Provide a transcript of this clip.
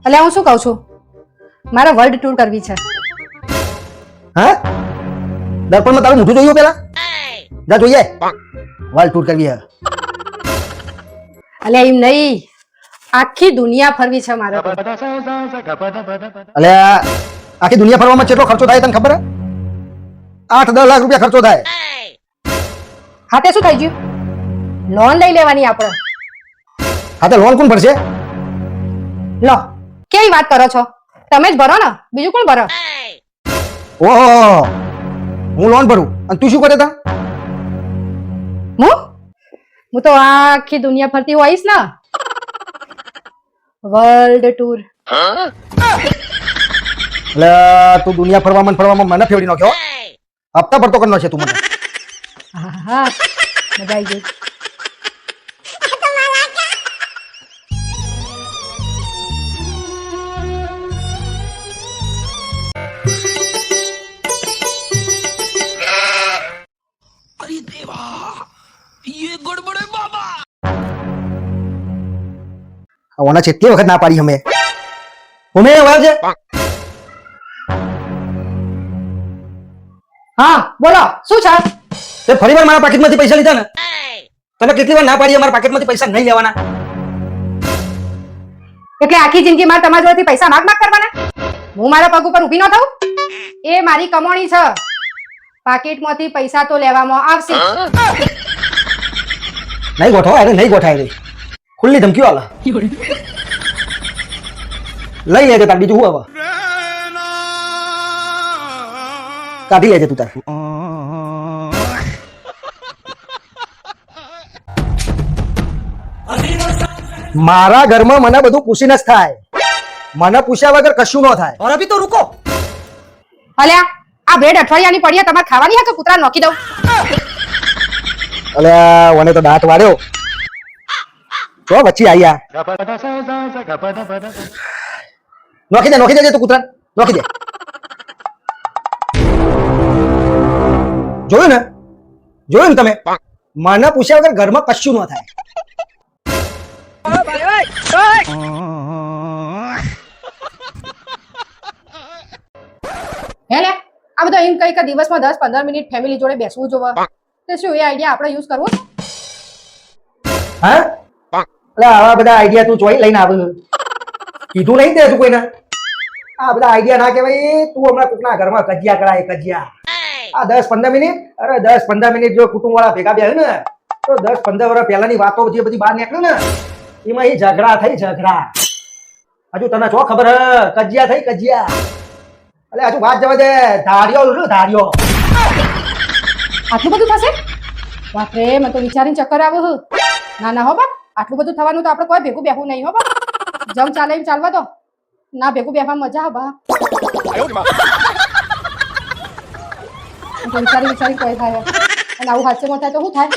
એટલે હું શું કહું છું, મારે વર્લ્ડ ટૂર કરવી છે. હા, દર્પણમાં તારું મોઢું જોયું પેલા? જા જોઈએ. વર્લ્ડ ટૂર કરવી હે. એટલે એમ નહીં, આખી દુનિયા ફરવી છે મારે તો. અલે આખી દુનિયા ફરવામાં કેટલો ખર્ચો થાય તને ખબર હે? 8-10 લાખ રૂપિયા ખર્ચો થાય. હા તે શું થઈ ગયું? લોન લઈ લેવાની આપણે. હા, તો લોન કોણ ભરશે? લો, કેવી વાત કરો છો? તમે જ ભરો ને, બીજું કોણ ભરો? ઓહો, હું લોન ભરું અને તું શું કરે તા? હું તો આખી દુનિયા ફરતી હોઈશ ને. World tour. એટલે તું દુનિયા ફરવામાં મને ફેવડી નાખ્યો. હપ્તા ભરતો કરનો છે તું મને. હા, મજા આવી ગઈ. ઓના કેટલી વખત ના પાડી અમે વાળ છે. હા બોલો, શું છે? તે ફરીવાર મારા પાકીટમાંથી પૈસા લીધા ને? તને કેટલી વાર ના પાડી મારા પાકીટમાંથી પૈસા નહીં લેવાના? એટલે આખી જિંદગી મારે તમારા જોડેથી પૈસા માગ કરવાના? હું મારા પગ ઉપર ઊભી ન થઉં? એ મારી કમાણી છે. પાકીટમાંથી પૈસા તો લેવામાં આવશે. નહીં ગોઠવાય રે, નહીં ગોઠાય રે. ખુલ્લી ધમકીઓ આલે. લઈ લેજે તાર, બીજું શું હવે? કાઢી લેજે તું તાર. મારા ઘરમાં મને બધું પૂછીને જ થાય. મને પૂછ્યા વગર કશું ન થાય. और अभी तो रुको. અલ્યા, આ બ્રેડ અઠવાડિયાની પડી તમારે ખાવાની હે કે કૂતરા નોખી દઉં? અલ્યા ઓને તો દાંત વાળ્યો. તો વચ્ચે આયા. નોખી દે તું કૂતરા, નોખી દે. જોયું ને તમે? મને પૂછ્યા વગર ઘરમાં કશું ન થાય. હેલે આ બધો એમ કઈ કે દિવસમાં 10-15 મિનિટ ફેમિલી જોડે બેસવું જોવે, તો શું એ આઈડિયા આપણે યુઝ કરવો? હા, એટલે આવા બધા આઈડિયા તું ચોઈ લઈને આવે? કીધું નહીં દે તું કોઈને? આ બધા આઈડિયા ના કહેવાય. તું હમણાં કોકના ઘરમાં કજિયા કરાય, કજિયા. આ 10-15 મિનિટ, અરે 10-15 મિનિટ જો કુટુંબ વાળા ભેગા બેસે ને તો 10-15 વર્ષ પહેલાની વાતો જે બધી બહાર નીકળે ને એમાં એ ઝઘડા થઈ, ઝઘડા. હજુ તને શું ખબર હે? કજિયા થઈ, કજિયા. અલે હજુ વાત જવા દે. ધાર્યો. આટલું બધું થશે? બાપરે, મને તો વિચારીને ચક્કર આવે હે. ના હો બાપ, આટલું બધું થવાનું તો આપણે કોઈ ભેગું બેહવું નહીં હો બાપ. જમ ચાલે એમ ચાલવા દો. ના ભેગું બેહવામાં મજા આવે બા. વિચારી કોઈ થાય અને આવું હાસ્યમાં થાય તો શું થાય?